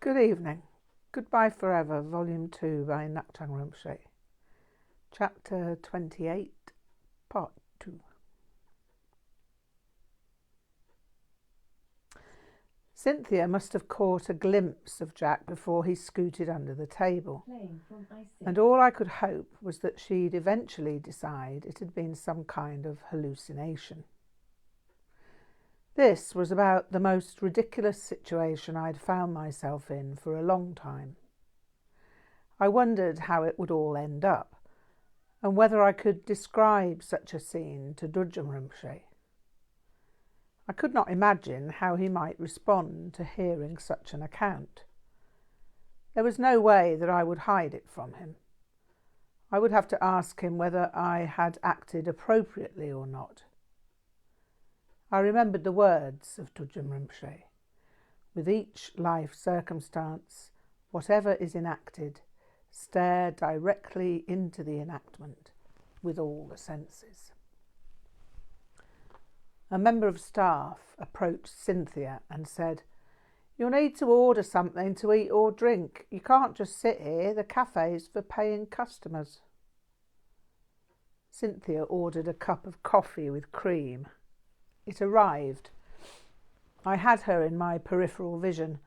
Good evening. Goodbye Forever, Volume 2 by Ngak'chang Rinpoche. Chapter 28, Part 2. Cynthia must have caught a glimpse of Jack before he scooted under the table, and all I could hope was that she'd eventually decide it had been some kind of hallucination. This was about the most ridiculous situation I'd found myself in for a long time. I wondered how it would all end up, and whether I could describe such a scene to Düd'jom Rinpoche. I could not imagine how he might respond to hearing such an account. There was no way that I would hide it from him. I would have to ask him whether I had acted appropriately or not. I remembered the words of Düd'jom Rinpoche. With each life circumstance, whatever is enacted, stare directly into the enactment with all the senses. A member of staff approached Cynthia and said, "You'll need to order something to eat or drink. You can't just sit here. The cafe's for paying customers." Cynthia ordered a cup of coffee with cream. It arrived. I had her in my peripheral vision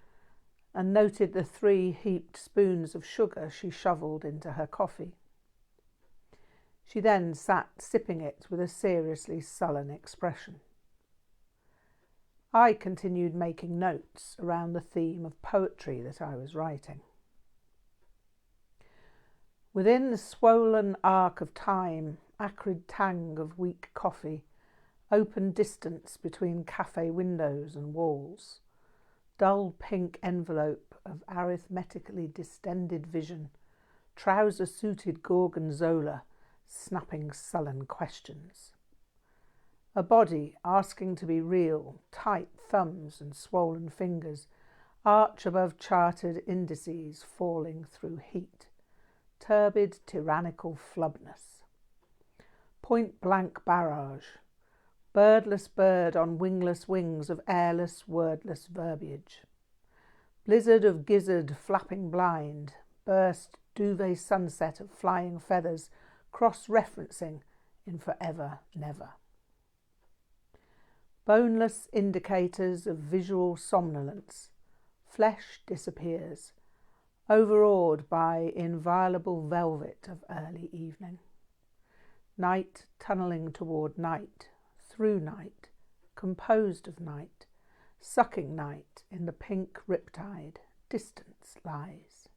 and noted the 3 heaped spoons of sugar she shovelled into her coffee. She then sat sipping it with a seriously sullen expression. I continued making notes around the theme of poetry that I was writing. Within the swollen arc of time, acrid tang of weak coffee, open distance between cafe windows and walls, dull pink envelope of arithmetically distended vision, trouser-suited gorgonzola snapping sullen questions. A body asking to be real, tight thumbs and swollen fingers arch above chartered indices falling through heat, turbid tyrannical flubness. Point-blank barrage, birdless bird on wingless wings of airless, wordless verbiage. Blizzard of gizzard flapping blind, burst duvet sunset of flying feathers, cross-referencing in forever never. Boneless indicators of visual somnolence, flesh disappears, overawed by inviolable velvet of early evening. Night tunnelling toward night, through night, composed of night, sucking night in the pink riptide, distance lies.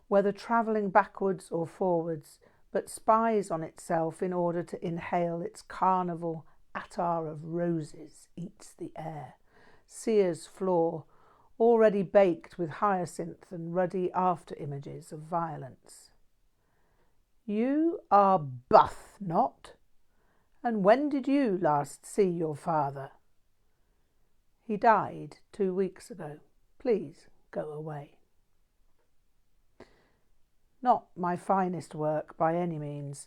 Whether travelling backwards or forwards, but spies on itself in order to inhale its carnival attar of roses, eats the air, sears floor, already baked with hyacinth and ruddy after-images of violence. You are Buff, not? And when did you last see your father? He died 2 weeks ago. Please go away. Not my finest work by any means,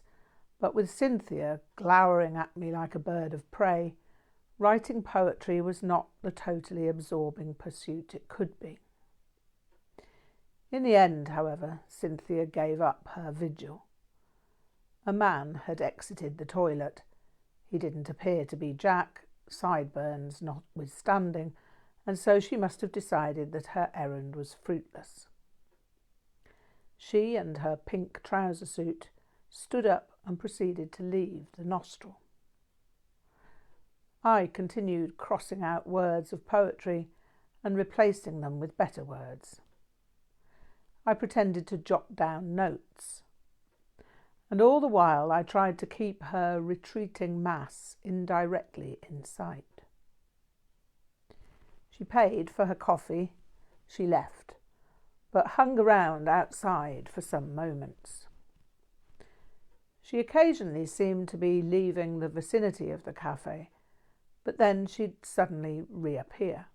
but with Cynthia glowering at me like a bird of prey, writing poetry was not the totally absorbing pursuit it could be. In the end, however, Cynthia gave up her vigil. A man had exited the toilet. He didn't appear to be Jack, sideburns notwithstanding, and so she must have decided that her errand was fruitless. She and her pink trouser suit stood up and proceeded to leave the nostril. I continued crossing out words of poetry and replacing them with better words. I pretended to jot down notes, and all the while I tried to keep her retreating mass indirectly in sight. She paid for her coffee, she left, but hung around outside for some moments. She occasionally seemed to be leaving the vicinity of the cafe, but then she'd suddenly reappear.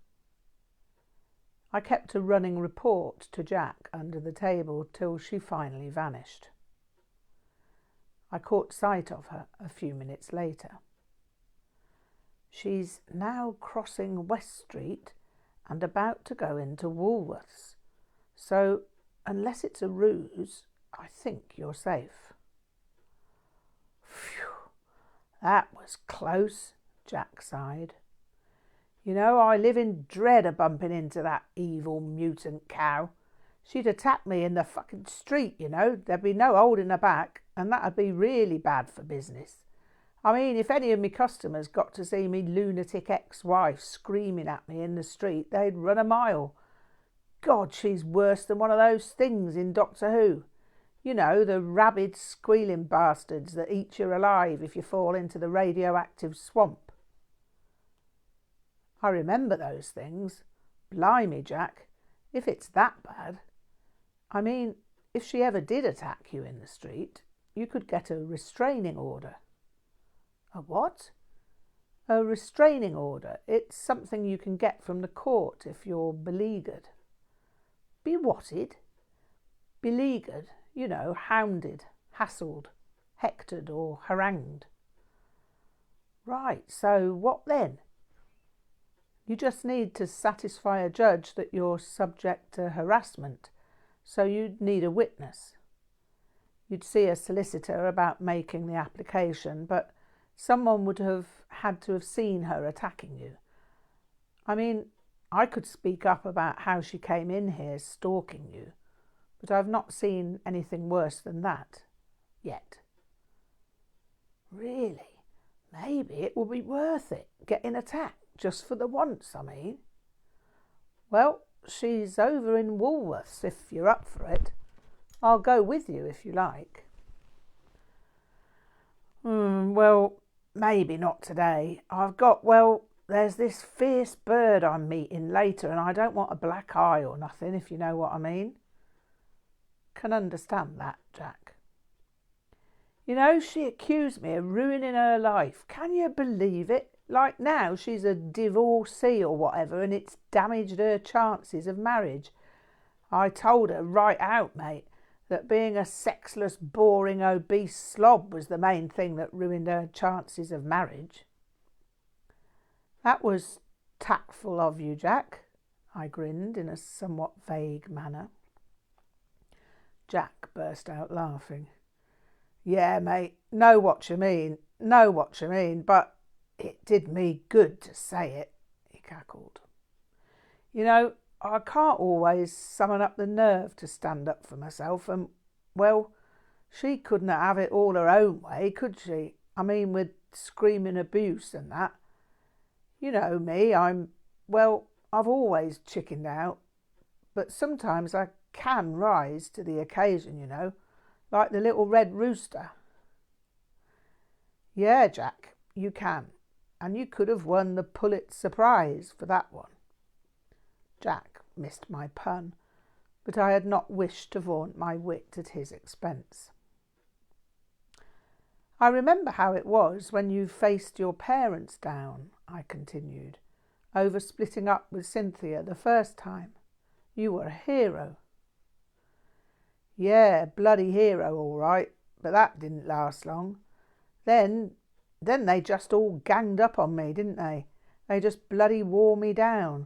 I kept a running report to Jack under the table till she finally vanished. I caught sight of her a few minutes later. She's now crossing West Street and about to go into Woolworths. So, unless it's a ruse, I think you're safe. Phew, that was close, Jack sighed. You know, I live in dread of bumping into that evil mutant cow. She'd attack me in the fucking street, you know. There'd be no holding her back, and that'd be really bad for business. I mean, if any of me customers got to see me lunatic ex-wife screaming at me in the street, they'd run a mile. God, she's worse than one of those things in Doctor Who. You know, the rabid, squealing bastards that eat you alive if you fall into the radioactive swamp. I remember those things. Blimey, Jack, if it's that bad. I mean, if she ever did attack you in the street, you could get a restraining order. A what? A restraining order. It's something you can get from the court if you're beleaguered. Be whatted? Beleaguered, you know, hounded, hassled, hectored or harangued. Right, so what then? You just need to satisfy a judge that you're subject to harassment, so you'd need a witness. You'd see a solicitor about making the application, but someone would have had to have seen her attacking you. I mean, I could speak up about how she came in here stalking you, but I've not seen anything worse than that yet. Really? Maybe it will be worth it, getting attacked, just for the once, I mean. Well, she's over in Woolworths, if you're up for it. I'll go with you if you like. Well, maybe not today. There's this fierce bird I'm meeting later, and I don't want a black eye or nothing, if you know what I mean. Can understand that, Jack. You know, she accused me of ruining her life. Can you believe it? Like now she's a divorcee or whatever, and it's damaged her chances of marriage. I told her right out, mate, that being a sexless, boring, obese slob was the main thing that ruined her chances of marriage. That was tactful of you, Jack, I grinned in a somewhat vague manner. Jack burst out laughing. Yeah, mate, know what you mean, but it did me good to say it, he cackled. You know, I can't always summon up the nerve to stand up for myself, and, well, she couldn't have it all her own way, could she? I mean, with screaming abuse and that. You know me, I've always chickened out, but sometimes I can rise to the occasion, you know, like the little red rooster. Yeah, Jack, you can, and you could have won the Pulitzer Prize for that one. Jack missed my pun, but I had not wished to vaunt my wit at his expense. I remember how it was when you faced your parents down, I continued, over splitting up with Cynthia the first time. You were a hero. Yeah, bloody hero, all right, but that didn't last long. Then they just all ganged up on me, didn't they? They just bloody wore me down.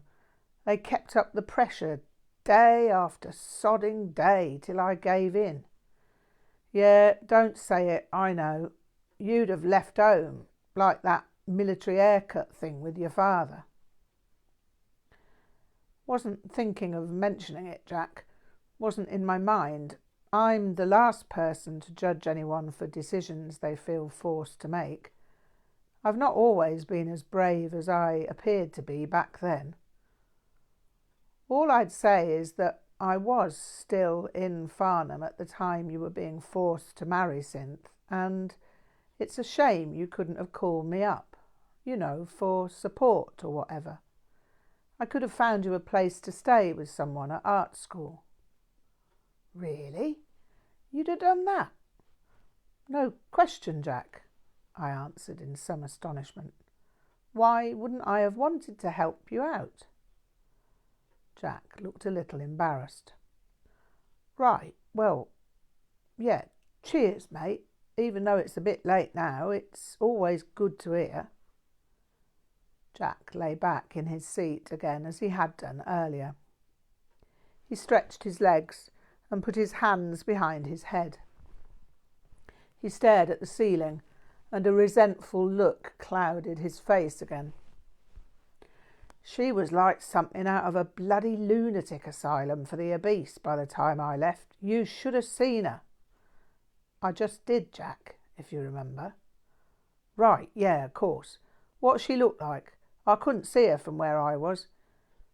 They kept up the pressure day after sodding day till I gave in. Yeah, don't say it, I know. You'd have left home, like that military haircut thing with your father. Wasn't thinking of mentioning it, Jack. Wasn't in my mind. I'm the last person to judge anyone for decisions they feel forced to make. I've not always been as brave as I appeared to be back then. All I'd say is that I was still in Farnham at the time you were being forced to marry Synth, and it's a shame you couldn't have called me up, you know, for support or whatever. I could have found you a place to stay with someone at art school. Really? You'd have done that? No question, Jack, I answered in some astonishment. Why wouldn't I have wanted to help you out? Jack looked a little embarrassed. Right, well, yeah, cheers, mate. Even though it's a bit late now, it's always good to hear. Jack lay back in his seat again as he had done earlier. He stretched his legs and put his hands behind his head. He stared at the ceiling, and a resentful look clouded his face again. She was like something out of a bloody lunatic asylum for the obese by the time I left. You should have seen her. I just did, Jack, if you remember. Right, yeah, of course. What she looked like? I couldn't see her from where I was.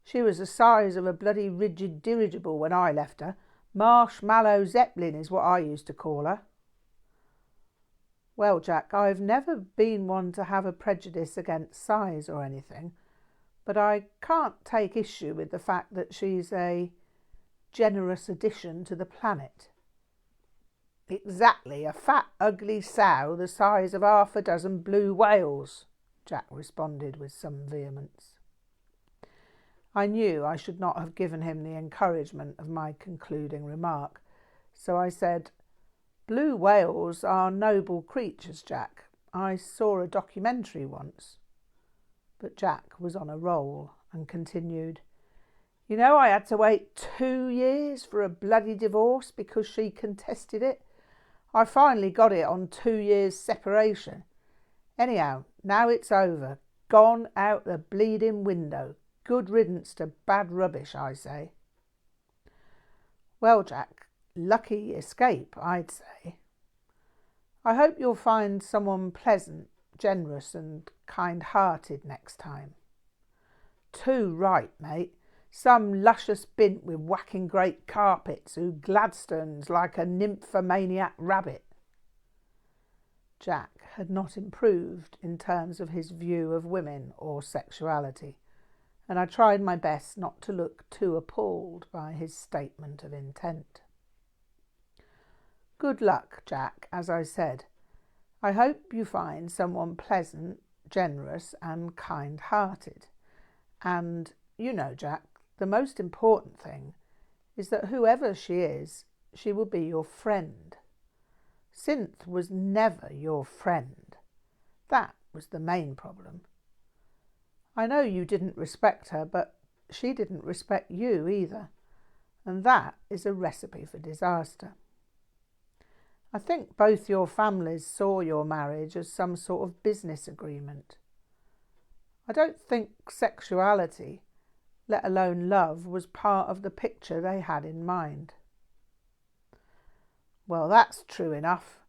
She was the size of a bloody rigid dirigible when I left her. Marshmallow Zeppelin is what I used to call her. Well, Jack, I've never been one to have a prejudice against size or anything, but I can't take issue with the fact that she's a generous addition to the planet. Exactly, a fat, ugly sow the size of half a dozen blue whales, Jack responded with some vehemence. I knew I should not have given him the encouragement of my concluding remark, so I said, Blue whales are noble creatures, Jack. I saw a documentary once. But Jack was on a roll and continued, You know, I had to wait 2 years for a bloody divorce because she contested it. I finally got it on 2 years separation. Anyhow, now it's over. Gone out the bleeding window. Good riddance to bad rubbish, I say. Well, Jack, lucky escape, I'd say. I hope you'll find someone pleasant, generous and kind-hearted next time. Too right, mate. Some luscious bint with whacking great carpets who gladstones like a nymphomaniac rabbit. Jack had not improved in terms of his view of women or sexuality, and I tried my best not to look too appalled by his statement of intent. Good luck, Jack, as I said. I hope you find someone pleasant, generous and kind-hearted. And, you know, Jack, the most important thing is that whoever she is, she will be your friend. Synth was never your friend. That was the main problem. I know you didn't respect her, but she didn't respect you either, and that is a recipe for disaster. I think both your families saw your marriage as some sort of business agreement. I don't think sexuality, let alone love, was part of the picture they had in mind. Well, that's true enough.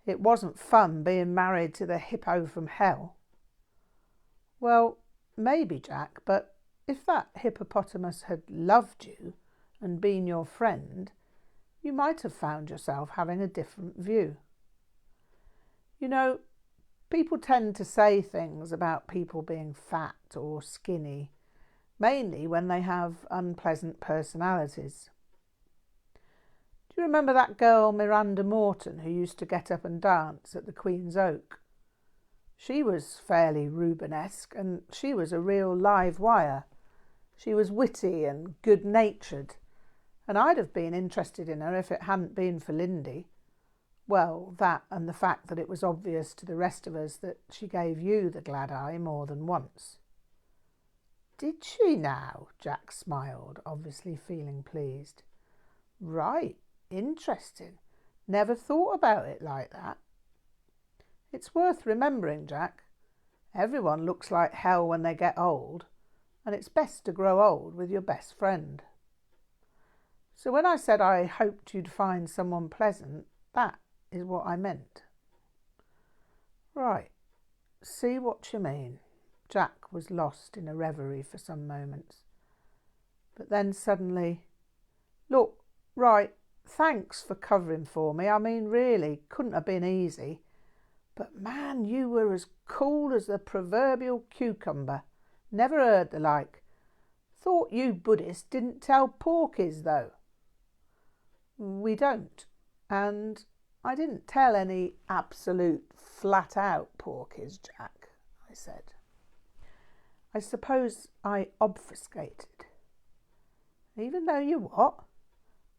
It wasn't fun being married to the hippo from hell. Well, maybe, Jack, but if that hippopotamus had loved you and been your friend, you might have found yourself having a different view. You know, people tend to say things about people being fat or skinny, mainly when they have unpleasant personalities. Do you remember that girl Miranda Morton who used to get up and dance at the Queen's Oak? She was fairly Rubenesque, and she was a real live wire. She was witty and good-natured, and I'd have been interested in her if it hadn't been for Lindy. Well, that and the fact that it was obvious to the rest of us that she gave you the glad eye more than once. Did she now? Jack smiled, obviously feeling pleased. Right, interesting. Never thought about it like that. It's worth remembering, Jack. Everyone looks like hell when they get old, and it's best to grow old with your best friend. So when I said I hoped you'd find someone pleasant, that is what I meant. Right, see what you mean. Jack was lost in a reverie for some moments. But then suddenly, look, right, thanks for covering for me. I mean, really, couldn't have been easy. But man, you were as cool as the proverbial cucumber. Never heard the like. Thought you Buddhists didn't tell porkies, though. We don't. And I didn't tell any absolute flat-out porkies, Jack, I said. I suppose I obfuscated. Even though you what?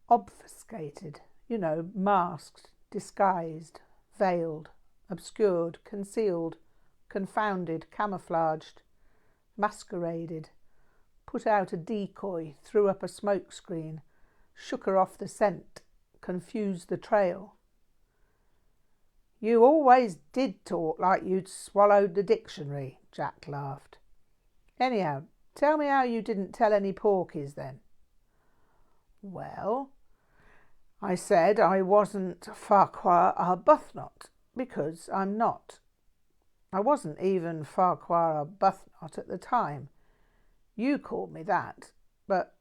Obfuscated. You know, masked, disguised, veiled, obscured, concealed, confounded, camouflaged, masqueraded, put out a decoy, threw up a smoke screen, shook her off the scent, confused the trail. You always did talk like you'd swallowed the dictionary, Jack laughed. Anyhow, tell me how you didn't tell any porkies then. Well, I said I wasn't Farquhar Arbuthnot, because I'm not. I wasn't even Farquhar Arbuthnot at the time. You called me that, but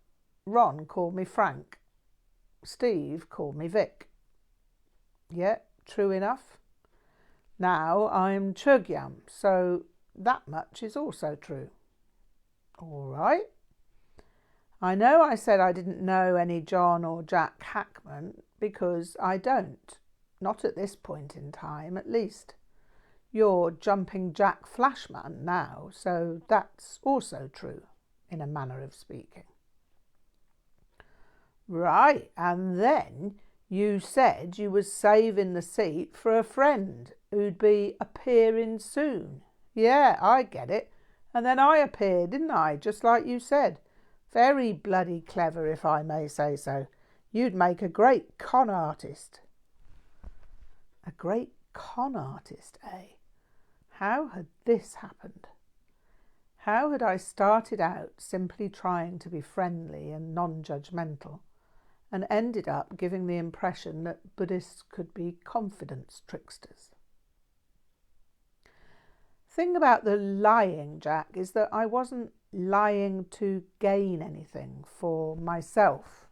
Ron called me Frank. Steve called me Vic. Yeah, true enough. Now I'm Chögyam, so that much is also true. All right. I know I said I didn't know any John or Jack Hackman, because I don't. Not at this point in time, at least. You're Jumping Jack Flashman now, so that's also true, in a manner of speaking. Right, and then you said you was saving the seat for a friend who'd be appearing soon. Yeah, I get it. And then I appeared, didn't I? Just like you said. Very bloody clever, if I may say so. You'd make a great con artist. A great con artist, eh? How had this happened? How had I started out simply trying to be friendly and non-judgmental, and ended up giving the impression that Buddhists could be confidence tricksters? Thing about the lying, Jack, is that I wasn't lying to gain anything for myself.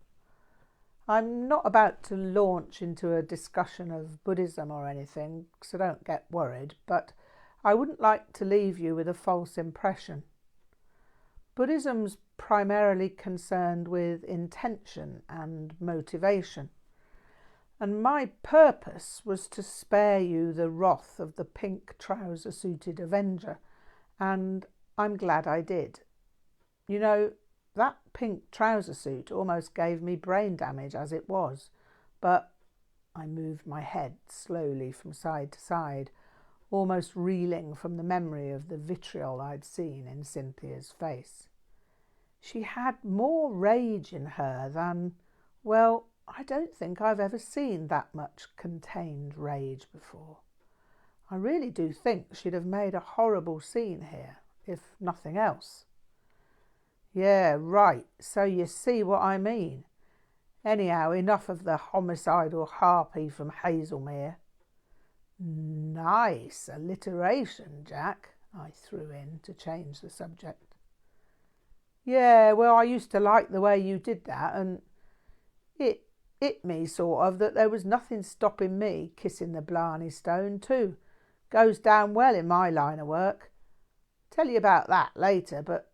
I'm not about to launch into a discussion of Buddhism or anything, so don't get worried, but I wouldn't like to leave you with a false impression. Buddhism's primarily concerned with intention and motivation, and my purpose was to spare you the wrath of the pink trouser-suited Avenger, and I'm glad I did. You know, that pink trouser suit almost gave me brain damage as it was, but I moved my head slowly from side to side, almost reeling from the memory of the vitriol I'd seen in Cynthia's face. She had more rage in her than, well, I don't think I've ever seen that much contained rage before. I really do think she'd have made a horrible scene here, if nothing else. Yeah, right, so you see what I mean. Anyhow, enough of the homicidal harpy from Hazelmere. Nice alliteration, Jack, I threw in to change the subject. Yeah, well, I used to like the way you did that, and it hit me sort of that there was nothing stopping me kissing the Blarney Stone too. Goes down well in my line of work. Tell you about that later, but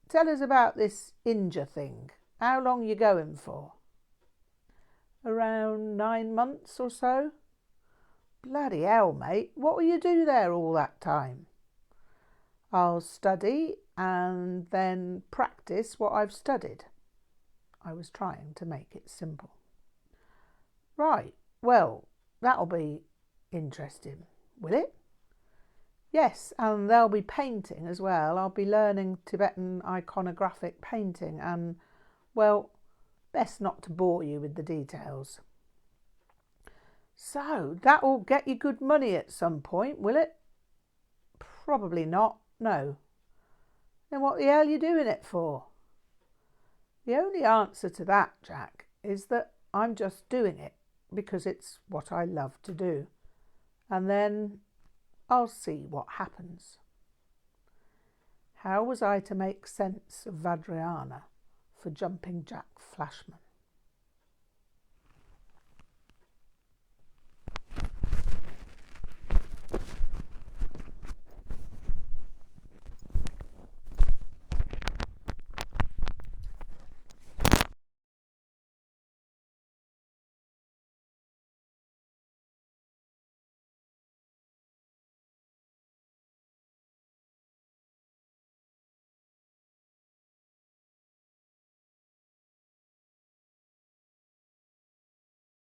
tell us about this Inja thing. How long you going for? Around 9 months or so. Bloody hell, mate. What will you do there all that time? I'll study and then practice what I've studied. I was trying to make it simple. Right, well, that'll be interesting, will it? Yes, and there'll be painting as well. I'll be learning Tibetan iconographic painting and, well, best not to bore you with the details. So, that'll get you good money at some point, will it? Probably not, no. Then what the hell are you doing it for? The only answer to that, Jack, is that I'm just doing it because it's what I love to do. And then I'll see what happens. How was I to make sense of Vajrayana for Jumping Jack Flashman?